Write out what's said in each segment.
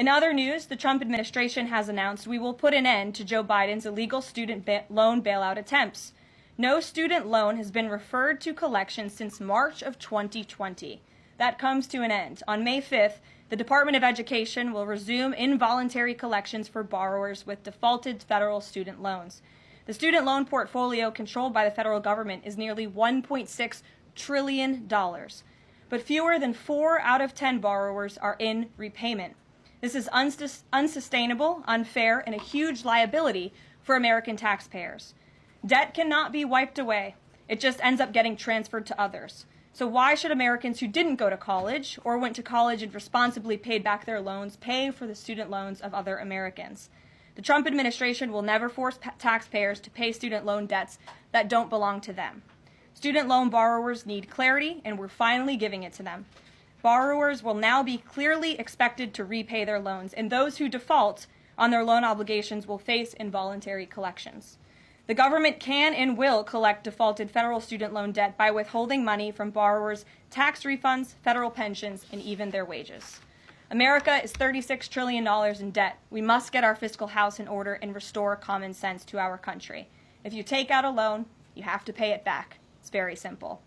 In other news, the Trump administration has announced we will put an end to Joe Biden's illegal student loan bailout attempts. No student loan has been referred to collections since March of 2020. That comes to an end. On May 5th, the Department of Education will resume involuntary collections for borrowers with defaulted federal student loans. The student loan portfolio controlled by the federal government is nearly $1.6 trillion, but fewer than 4 out of 10 borrowers are in repayment. This is unsustainable, unfair, and a huge liability for American taxpayers. Debt cannot be wiped away. It just ends up getting transferred to others. So why should Americans who didn't go to college or went to college and responsibly paid back their loans pay for the student loans of other Americans? The Trump administration will never force taxpayers to pay student loan debts that don't belong to them. Student loan borrowers need clarity, and we're finally giving it to them. Borrowers will now be clearly expected to repay their loans, and those who default on their loan obligations will face involuntary collections. The government can and will collect defaulted federal student loan debt by withholding money from borrowers' tax refunds, federal pensions, and even their wages. America is $36 trillion in debt. We must get our fiscal house in order and restore common sense to our country. If you take out a loan, you have to pay it back. It's very simple.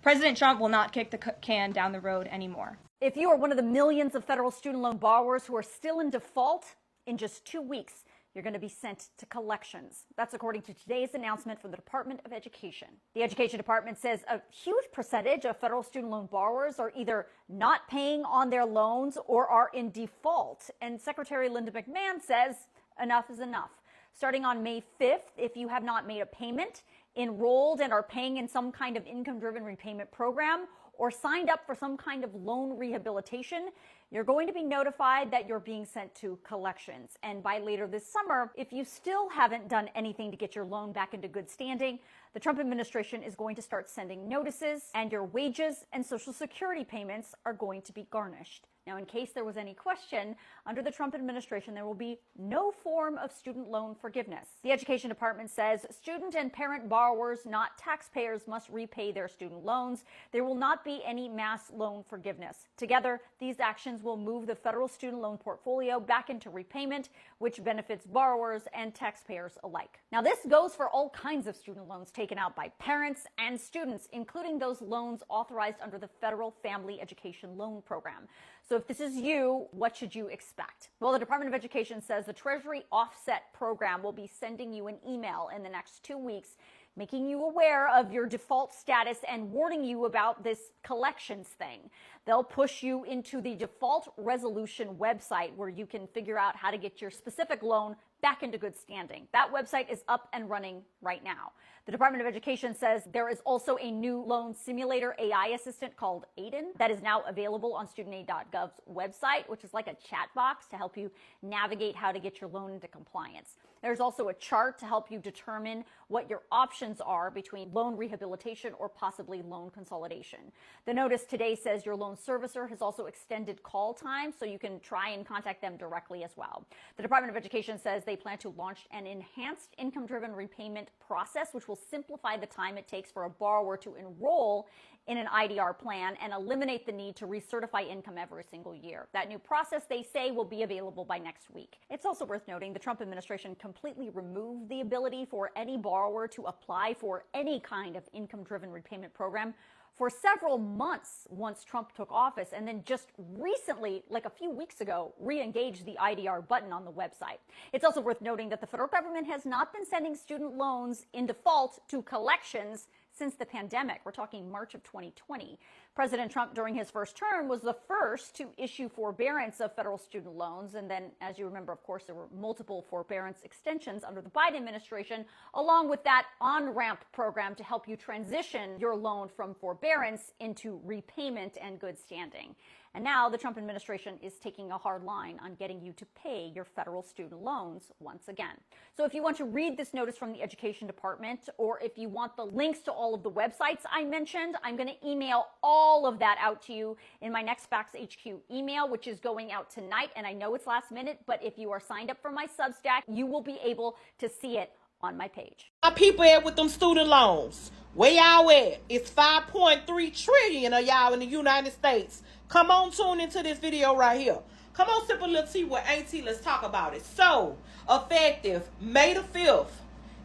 President Trump will not kick the can down the road anymore. If you are one of the millions of federal student loan borrowers who are still in default, in just 2 weeks, you're going to be sent to collections. That's according to today's announcement from the Department of Education. The Education Department says a huge percentage of federal student loan borrowers are either not paying on their loans or are in default. And Secretary Linda McMahon says enough is enough. Starting on May 5th, if you have not made a payment, enrolled and are paying in some kind of income-driven repayment program, or signed up for some kind of loan rehabilitation, you're going to be notified that you're being sent to collections. And by later this summer, if you still haven't done anything to get your loan back into good standing, the Trump administration is going to start sending notices, and your wages and Social Security payments are going to be garnished. Now, in case there was any question, under the Trump administration, there will be no form of student loan forgiveness. The Education Department says student and parent borrowers, not taxpayers, must repay their student loans. There will not be any mass loan forgiveness. Together, these actions will move the federal student loan portfolio back into repayment, which benefits borrowers and taxpayers alike. Now, this goes for all kinds of student loans taken out by parents and students, including those loans authorized under the Federal Family Education Loan Program. So if this is you, what should you expect? Well, the Department of Education says the Treasury Offset Program will be sending you an email in the next 2 weeks, making you aware of your default status and warning you about this collections thing. They'll push you into the default resolution website where you can figure out how to get your specific loan back into good standing. That website is up and running right now. The Department of Education says there is also a new loan simulator AI assistant called Aiden that is now available on studentaid.gov's website, which is like a chat box to help you navigate how to get your loan into compliance. There's also a chart to help you determine what your options are between loan rehabilitation or possibly loan consolidation. The notice today says your loan servicer has also extended call time, so you can try and contact them directly as well. The Department of Education says they plan to launch an enhanced income-driven repayment process, which will simplify the time it takes for a borrower to enroll in an IDR plan and eliminate the need to recertify income every single year. That new process, they say, will be available by next week. It's also worth noting the Trump administration completely removed the ability for any borrower to apply for any kind of income-driven repayment program for several months once Trump took office, and then just recently, like a few weeks ago, re-engaged the IDR button on the website. It's also worth noting that the federal government has not been sending student loans in default to collections since the pandemic. We're talking March of 2020. President Trump, during his first term, was the first to issue forbearance of federal student loans. And then, as you remember, of course, there were multiple forbearance extensions under the Biden administration, along with that on-ramp program to help you transition your loan from forbearance into repayment and good standing. And now the Trump administration is taking a hard line on getting you to pay your federal student loans once again. So if you want to read this notice from the Education Department, or if you want the links to all of the websites I mentioned, I'm going to email all of that out to you in my next Facts HQ email, which is going out tonight. And I know it's last minute, but if you are signed up for my Substack, you will be able to see it on my page. Our people at with them student loans. Where y'all at? It's 5.3 trillion of y'all in the United States. Come on, tune into this video right here. Come on, sip a little tea with Auntie. Let's talk about it. So, effective May the 5th,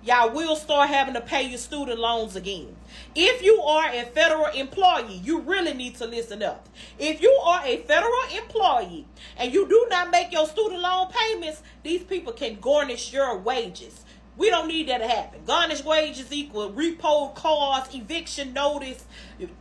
y'all will start having to pay your student loans again. If you are a federal employee, you really need to listen up. If you are a federal employee and you do not make your student loan payments, these people can garnish your wages. We don't need that to happen. Garnished wages equal repo cars, eviction notice,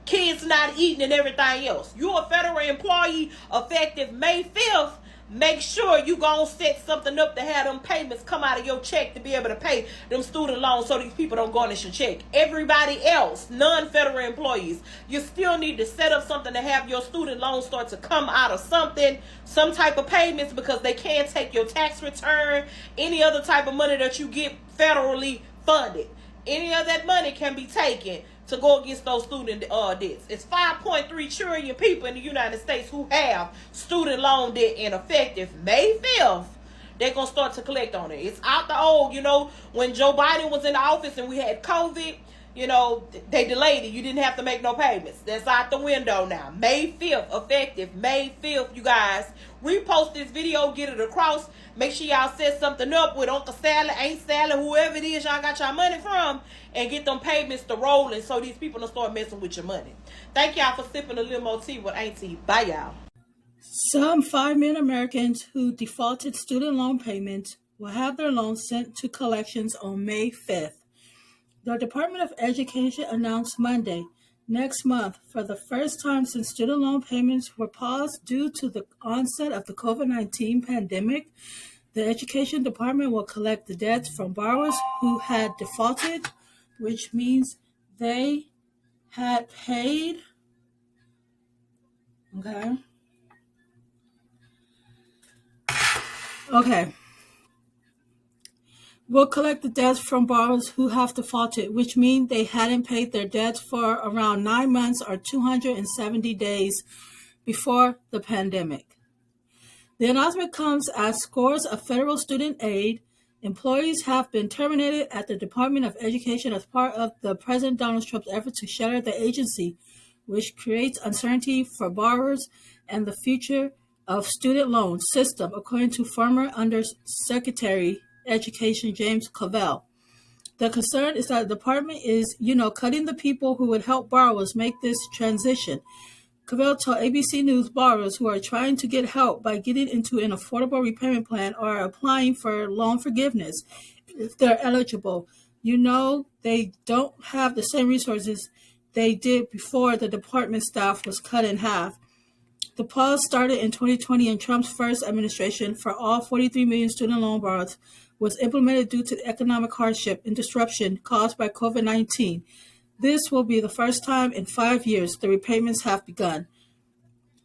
kids not eating, and everything else. You're a federal employee effective May 5th. Make sure you gonna set something up to have them payments come out of your check to be able to pay them student loans so these people don't garnish your check. Everybody else, non-federal employees, you still need to set up something to have your student loans start to come out of something, some type of payments, because they can't take your tax return, any other type of money that you get federally funded. Any of that money can be taken to go against those student debts. It's 5.3 trillion people in the United States who have student loan debt, and effective May 5th, they're going to start to collect on it. It's out the old, when Joe Biden was in the office and we had COVID, they delayed it. You didn't have to make no payments. That's out the window now. May 5th, effective May 5th, you guys. Repost this video, get it across. Make sure y'all set something up with Uncle Sally, Aunt Sally, whoever it is y'all got y'all money from, and get them payments to rolling so these people don't start messing with your money. Thank y'all for sipping a little more tea with Auntie. Bye, y'all. Some 5 million Americans who defaulted student loan payments will have their loans sent to collections on May 5th. The Department of Education announced Monday, next month, for the first time since student loan payments were paused due to the onset of the COVID-19 pandemic, the Education Department will collect the debts from borrowers who had defaulted, which means they had paid. Okay. Will collect the debts from borrowers who have defaulted, which means they hadn't paid their debts for around 9 months or 270 days before the pandemic. The announcement comes as scores of federal student aid employees have been terminated at the Department of Education as part of the President Donald Trump's effort to shatter the agency, which creates uncertainty for borrowers and the future of student loan system, according to former Undersecretary Education James Cavell. The concern is that the department is, cutting the people who would help borrowers make this transition. Cavell told ABC News borrowers who are trying to get help by getting into an affordable repayment plan or applying for loan forgiveness, if they're eligible, they don't have the same resources they did before the department staff was cut in half. The pause started in 2020 in Trump's first administration for all 43 million student loan borrowers was implemented due to the economic hardship and disruption caused by COVID-19. This will be the first time in 5 years the repayments have begun.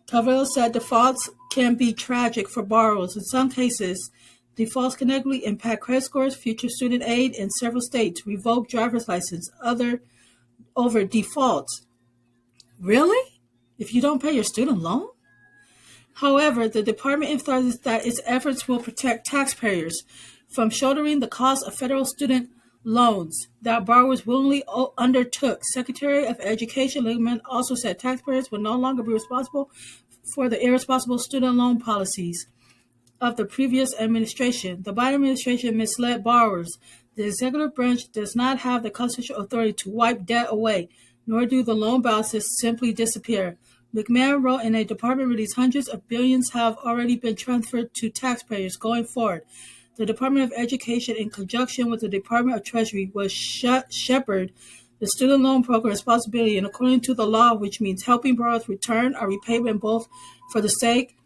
Cavell said defaults can be tragic for borrowers. In some cases, defaults can negatively impact credit scores, future student aid, and several states revoke driver's license over defaults. Really? If you don't pay your student loan? However, the department emphasizes that its efforts will protect taxpayers from shouldering the cost of federal student loans that borrowers willingly undertook. Secretary of Education Lieberman also said taxpayers will no longer be responsible for the irresponsible student loan policies of the previous administration. The Biden administration misled borrowers. The executive branch does not have the constitutional authority to wipe debt away, nor do the loan balances simply disappear. McMahon wrote in a department release, hundreds of billions have already been transferred to taxpayers going forward. The Department of Education, in conjunction with the Department of Treasury, will shepherd the student loan program responsibility and according to the law, which means helping borrowers return or repayment both for the sake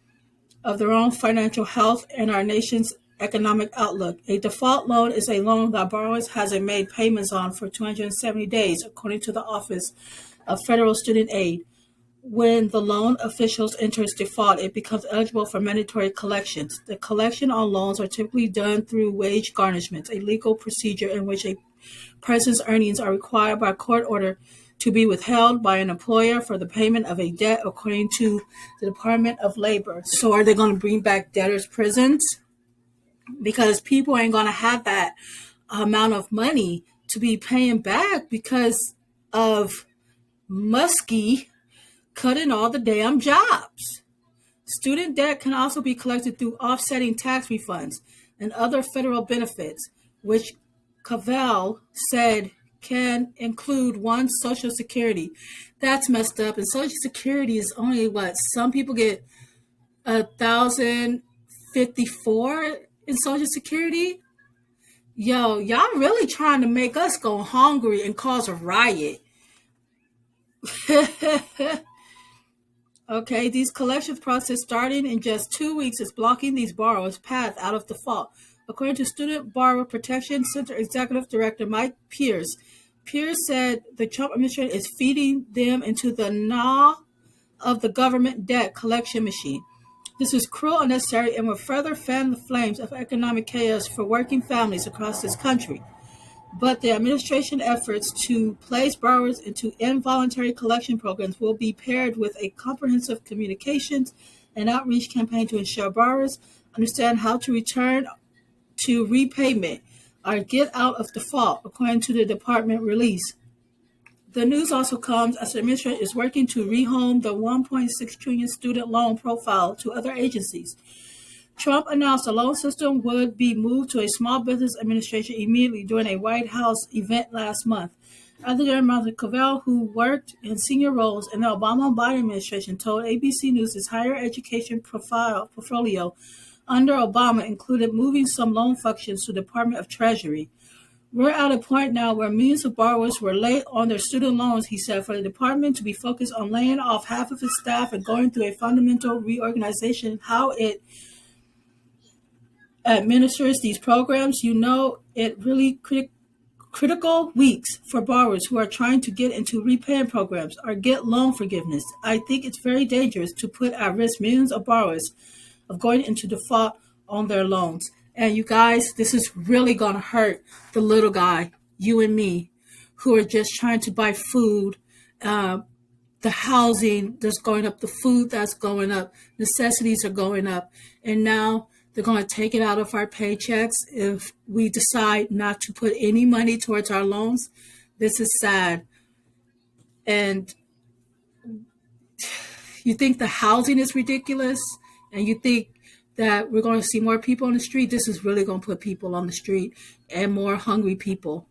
of their own financial health and our nation's economic outlook. A default loan is a loan that borrowers hasn't made payments on for 270 days, according to the Office of Federal Student Aid. When the loan officials enters default, it becomes eligible for mandatory collections. The collection on loans are typically done through wage garnishments, a legal procedure in which a person's earnings are required by court order to be withheld by an employer for the payment of a debt, according to the Department of Labor. So are they going to bring back debtors' prisons? Because people ain't going to have that amount of money to be paying back because of Muskie cutting all the damn jobs. Student debt can also be collected through offsetting tax refunds and other federal benefits, which Cavell said can include one Social Security. That's messed up. And Social Security is only what? Some people get 1,054 in Social Security. Yo, y'all really trying to make us go hungry and cause a riot. Okay, these collections process starting in just 2 weeks is blocking these borrowers' path out of default. According to Student Borrower Protection Center Executive Director Mike Pierce, Pierce said the Trump administration is feeding them into the gnaw of the government debt collection machine. This is cruel, unnecessary, and will further fan the flames of economic chaos for working families across this country. But the administration efforts to place borrowers into involuntary collection programs will be paired with a comprehensive communications and outreach campaign to ensure borrowers understand how to return to repayment or get out of default, according to the department release. The news also comes as the administration is working to rehome the $1.6 trillion student loan profile to other agencies. Trump announced the loan system would be moved to a small business administration immediately during a White House event last month. Other than Martha Cavell, who worked in senior roles in the Obama-Biden administration, told ABC News his higher education portfolio under Obama included moving some loan functions to the Department of Treasury. We're at a point now where millions of borrowers were late on their student loans, he said, for the department to be focused on laying off half of its staff and going through a fundamental reorganization in how it administers these programs. It really critical weeks for borrowers who are trying to get into repayment programs or get loan forgiveness. I think it's very dangerous to put at risk millions of borrowers of going into default on their loans. And you guys, this is really going to hurt the little guy, you and me, who are just trying to buy food, the housing that's going up, the food that's going up, necessities are going up. And now they're going to take it out of our paychecks if we decide not to put any money towards our loans. This is sad. And you think the housing is ridiculous, and you think that we're going to see more people on the street. This is really going to put people on the street and more hungry people.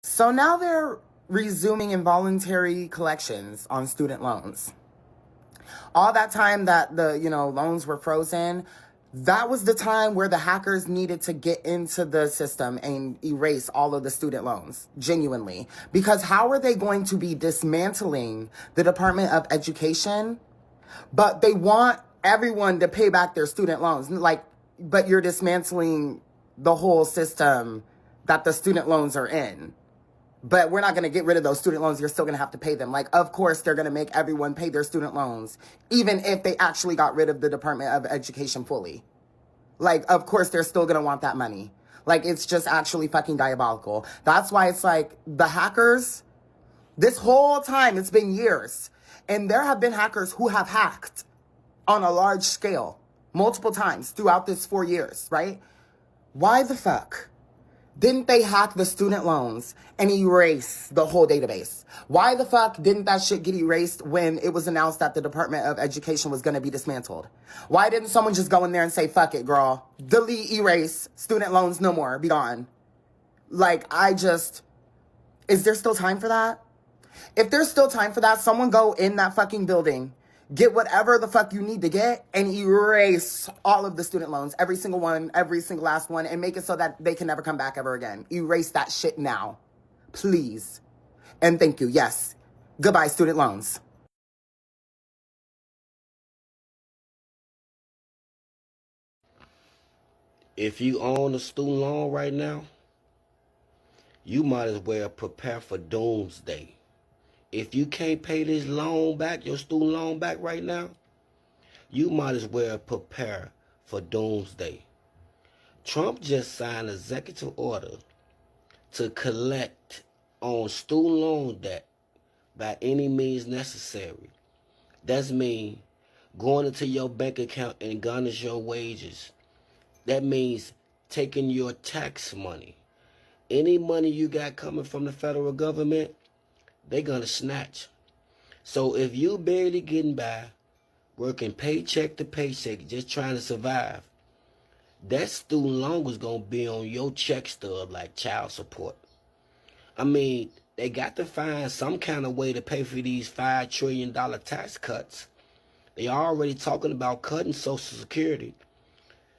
So now they're resuming involuntary collections on student loans. All that time that the, loans were frozen, that was the time where the hackers needed to get into the system and erase all of the student loans, genuinely. Because how are they going to be dismantling the Department of Education, but they want everyone to pay back their student loans? But you're dismantling the whole system that the student loans are in. But we're not going to get rid of those student loans. You're still going to have to pay them. Of course, they're going to make everyone pay their student loans, even if they actually got rid of the Department of Education fully. Of course, they're still going to want that money. It's just actually fucking diabolical. That's why it's the hackers, this whole time, it's been years. And there have been hackers who have hacked on a large scale multiple times throughout this 4 years, right? Why the fuck didn't they hack the student loans and erase the whole database? Why the fuck didn't that shit get erased when it was announced that the Department of Education was going to be dismantled? Why didn't someone just go in there and say, fuck it, girl, delete, erase, student loans no more, be gone? Is there still time for that? If there's still time for that, someone go in that fucking building, get whatever the fuck you need to get, and erase all of the student loans, every single one, every single last one, and make it so that they can never come back ever again. Erase that shit now, please. And thank you. Yes. Goodbye, student loans. If you own a student loan right now, you might as well prepare for doomsday. If you can't pay this loan back, your student loan back right now, you might as well prepare for doomsday. Trump just signed an executive order to collect on student loan debt by any means necessary. That means going into your bank account and garnish your wages. That means taking your tax money. Any money you got coming from the federal government, they're going to snatch. So if you barely getting by working paycheck to paycheck, just trying to survive, that student loan was going to be on your check stub like child support. I mean, they got to find some kind of way to pay for these $5 trillion tax cuts. They already talking about cutting Social Security.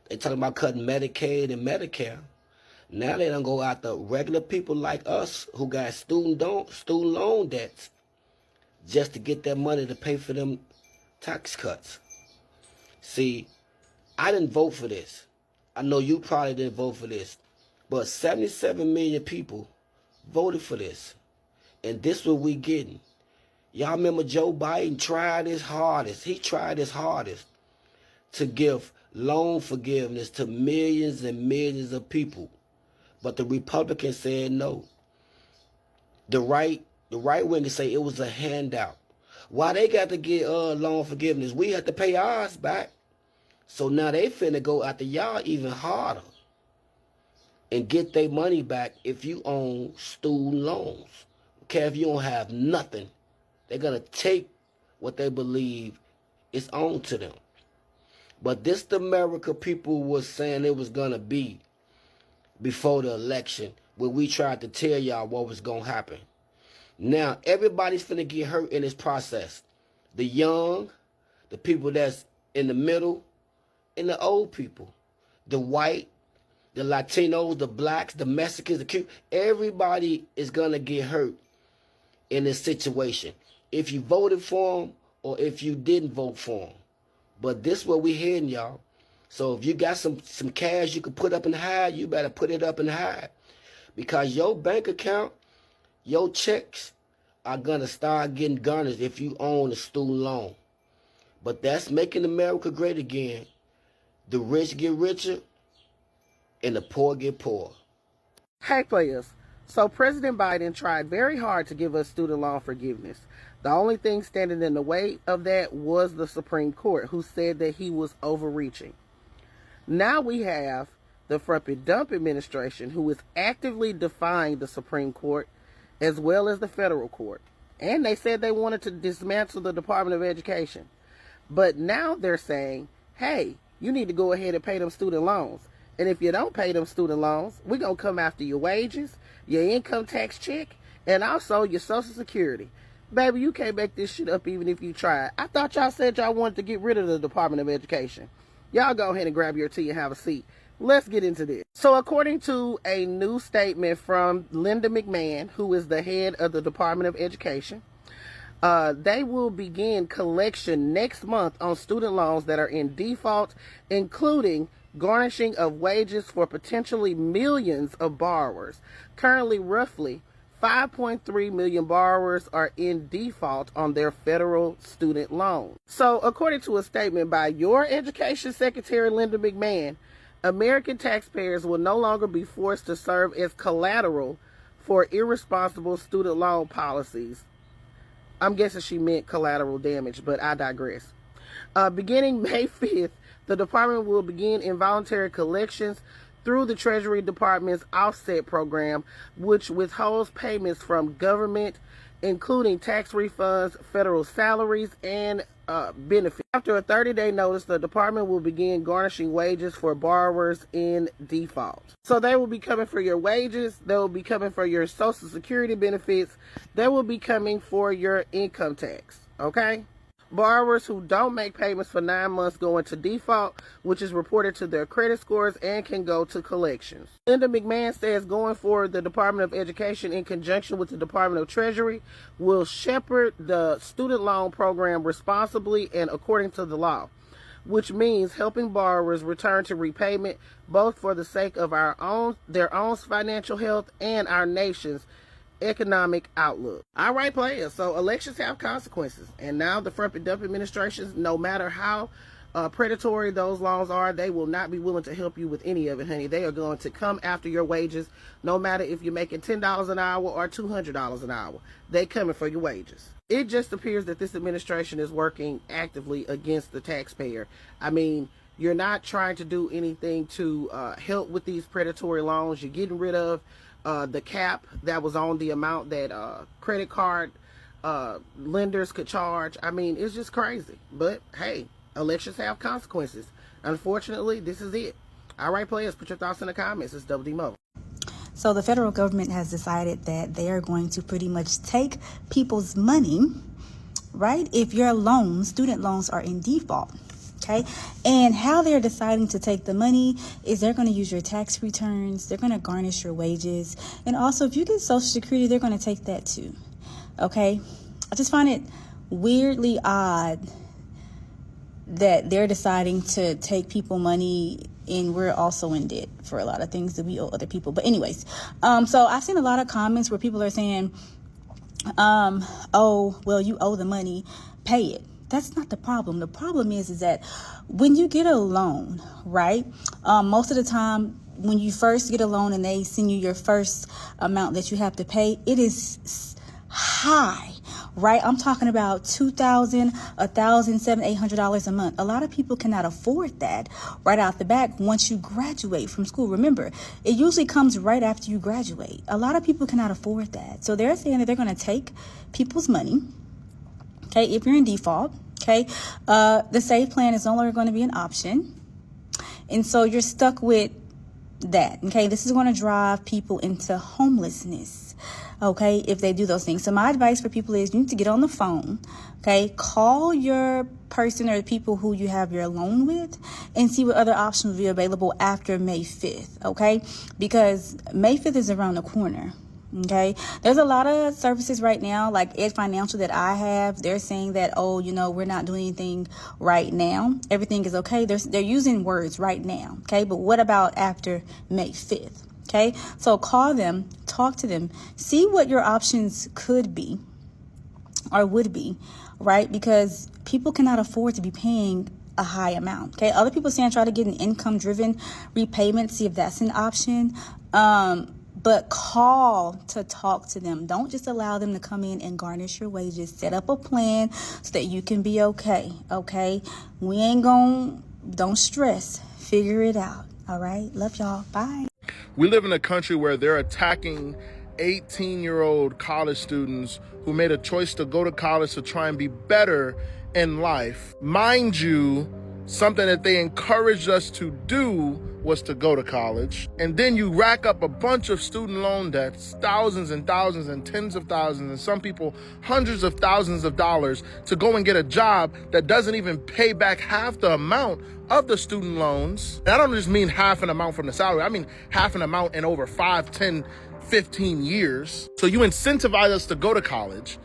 They talking about cutting Medicaid and Medicare. Now they don't go after regular people like us who got student loan debts just to get that money to pay for them tax cuts. See, I didn't vote for this. I know you probably didn't vote for this. But 77 million people voted for this. And this what we getting. Y'all remember Joe Biden tried his hardest. He tried his hardest to give loan forgiveness to millions and millions of people. But the Republicans said no. The right wing say it was a handout. Why they got to get loan forgiveness? We have to pay ours back. So now they finna go after y'all even harder and get their money back if you own student loans. Okay, if you don't have nothing, they're gonna take what they believe is owed to them. But this the America people was saying it was gonna be before the election, when we tried to tell y'all what was gonna happen. Now everybody's finna get hurt in this process. The young, the people that's in the middle, and the old people, the white, the Latinos, the blacks, the Mexicans, the Cubans. Everybody is gonna get hurt in this situation, if you voted for them or if you didn't vote for them. But this is what we hearing, y'all. So if you got some cash you can put up and hide, you better put it up and hide, because your bank account, your checks are gonna start getting garnished if you own a student loan. But that's making America great again. The rich get richer and the poor get poor. Hey players, so President Biden tried very hard to give us student loan forgiveness. The only thing standing in the way of that was the Supreme Court, who said that he was overreaching. Now we have the Frump and Dump administration, who is actively defying the Supreme Court as well as the federal court. And they said they wanted to dismantle the Department of Education. But now they're saying, hey, you need to go ahead and pay them student loans. And if you don't pay them student loans, we're going to come after your wages, your income tax check, and also your Social Security. Baby, you can't make this shit up even if you try. I thought y'all said y'all wanted to get rid of the Department of Education. Y'all go ahead and grab your tea and have a seat. Let's get into this. So according to a new statement from Linda McMahon, who is the head of the Department of Education, they will begin collection next month on student loans that are in default, including garnishing of wages for potentially millions of borrowers. Currently, roughly 5.3 million borrowers are in default on their federal student loans. So, according to a statement by your Education Secretary, Linda McMahon, American taxpayers will no longer be forced to serve as collateral for irresponsible student loan policies. I'm guessing she meant collateral damage, but I digress. Beginning May 5th, the department will begin involuntary collections through the Treasury Department's offset program, which withholds payments from government, including tax refunds, federal salaries, and benefits. After a 30-day notice, the department will begin garnishing wages for borrowers in default. So they will be coming for your wages, they will be coming for your Social Security benefits, they will be coming for your income tax, okay? Borrowers who don't make payments for 9 months go into default, which is reported to their credit scores and can go to collections. Linda McMahon says going forward, the Department of Education, in conjunction with the Department of Treasury, will shepherd the student loan program responsibly and according to the law, which means helping borrowers return to repayment both for the sake of their own financial health and our nation's economic outlook. All right, players. So elections have consequences, and now the Frump and Dump administrations, no matter how predatory those laws are, they will not be willing to help you with any of it, honey. They are going to come after your wages, no matter if you're making $10 an hour or $200 an hour. They coming for your wages. It just appears that this administration is working actively against the taxpayer. I mean, you're not trying to do anything to help with these predatory loans. You're getting rid of the cap that was on the amount that credit card lenders could charge. I mean, it's just crazy. But hey, elections have consequences. Unfortunately, this is it. All right, players, put your thoughts in the comments. It's Double D Mo. So the federal government has decided that they are going to pretty much take people's money, right? If your loans, student loans, are in default. Okay, and how they're deciding to take the money is they're going to use your tax returns, they're going to garnish your wages, and also if you get Social Security, they're going to take that too. Okay, I just find it weirdly odd that they're deciding to take people money, and we're also in debt for a lot of things that we owe other people. But anyways, so I've seen a lot of comments where people are saying, oh, well, you owe the money, pay it. That's not the problem. The problem is that when you get a loan, right, most of the time when you first get a loan and they send you your first amount that you have to pay, it is high, right? I'm talking about $2,000, $1,700, $800 a month. A lot of people cannot afford that right out the back once you graduate from school. Remember, it usually comes right after you graduate. A lot of people cannot afford that. So they're saying that they're going to take people's money. Okay, if you're in default, okay, the SAVE plan is no longer going to be an option. And so you're stuck with that. Okay, this is going to drive people into homelessness. Okay, if they do those things. So my advice for people is you need to get on the phone. Okay, call your person or the people who you have your loan with and see what other options will be available after May 5th. Okay, because May 5th is around the corner. Okay, there's a lot of services right now, like Ed Financial that I have. They're saying that, oh, you know, we're not doing anything right now. Everything is okay. They're using words right now. Okay, but what about after May 5th? Okay, so call them, talk to them, see what your options could be or would be, right? Because people cannot afford to be paying a high amount. Okay, other people saying try to get an income-driven repayment, see if that's an option. But call to talk to them. Don't just allow them to come in and garnish your wages. Set up a plan so that you can be okay. Okay? We ain't don't stress. Figure it out. All right? Love y'all. Bye. We live in a country where they're attacking 18-year-old college students who made a choice to go to college to try and be better in life. Mind you, something that they encouraged us to do was to go to college. And then you rack up a bunch of student loan debts, thousands and thousands and tens of thousands, and some people hundreds of thousands of dollars to go and get a job that doesn't even pay back half the amount of the student loans. And I don't just mean half an amount from the salary. I mean half an amount in over 5, 10, 15 years. So you incentivize us to go to college.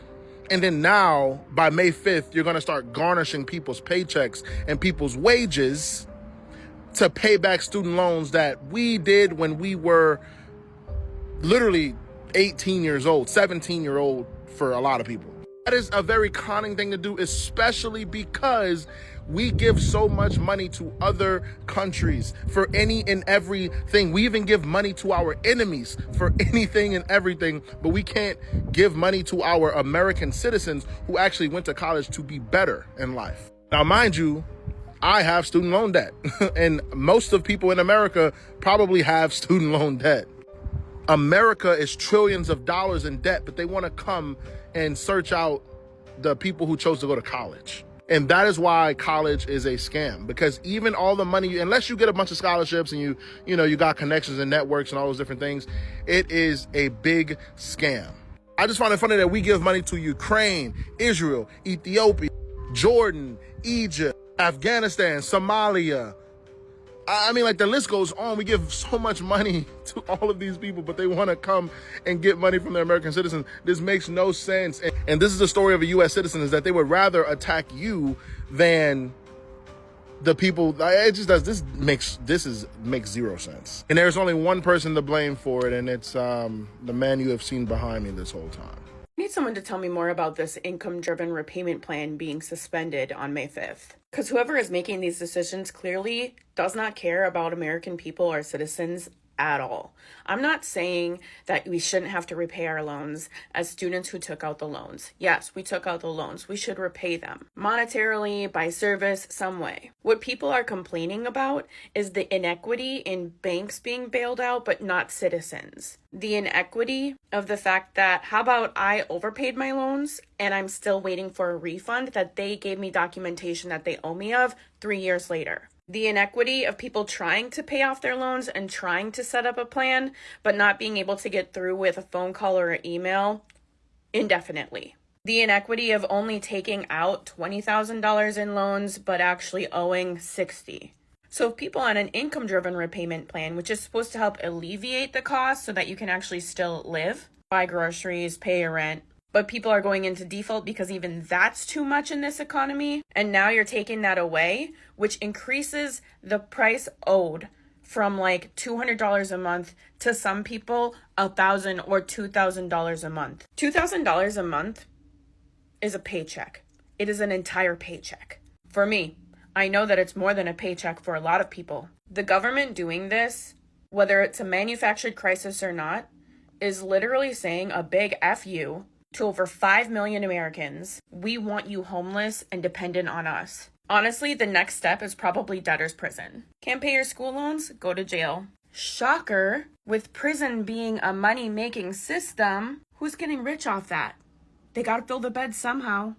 And then now, by May 5th, you're going to start garnishing people's paychecks and people's wages to pay back student loans that we did when we were literally 18 years old, 17-year-old for a lot of people. That is a very conning thing to do, especially because we give so much money to other countries for any and everything. We even give money to our enemies for anything and everything, but we can't give money to our American citizens who actually went to college to be better in life. Now, mind you, I have student loan debt, and most of people in America probably have student loan debt. America is trillions of dollars in debt, but they want to come and search out the people who chose to go to college. And that is why college is a scam, because even all the money, unless you get a bunch of scholarships and you got connections and networks and all those different things, it is a big scam. I just find it funny that we give money to Ukraine, Israel, Ethiopia, Jordan, Egypt, Afghanistan, Somalia. I mean, like, the list goes on. We give so much money to all of these people, but they want to come and get money from their American citizens. This makes no sense. And this is the story of a U.S. citizen, is that they would rather attack you than the people. It just does. This makes zero sense. And there's only one person to blame for it, and it's the man you have seen behind me this whole time. I need someone to tell me more about this income-driven repayment plan being suspended on May 5th. Because whoever is making these decisions clearly does not care about American people or citizens at all. I'm not saying that we shouldn't have to repay our loans as students who took out the loans. Yes, we took out the loans. We should repay them monetarily, by service, some way. What people are complaining about is the inequity in banks being bailed out, but not citizens. The inequity of the fact that, how about I overpaid my loans and I'm still waiting for a refund that they gave me documentation that they owe me of 3 years later. The inequity of people trying to pay off their loans and trying to set up a plan, but not being able to get through with a phone call or an email indefinitely. The inequity of only taking out $20,000 in loans, but actually owing $60,000. So if people on an income-driven repayment plan, which is supposed to help alleviate the cost so that you can actually still live, buy groceries, pay your rent, but people are going into default because even that's too much in this economy. And now you're taking that away, which increases the price owed from like $200 a month to some people $1,000 or $2,000 a month. $2,000 a month is a paycheck. It is an entire paycheck. For me, I know that it's more than a paycheck for a lot of people. The government doing this, whether it's a manufactured crisis or not, is literally saying a big F you to over 5 million Americans. We want you homeless and dependent on us. Honestly, the next step is probably debtor's prison. Can't pay your school loans? Go to jail. Shocker, with prison being a money-making system, who's getting rich off that? They gotta fill the beds somehow.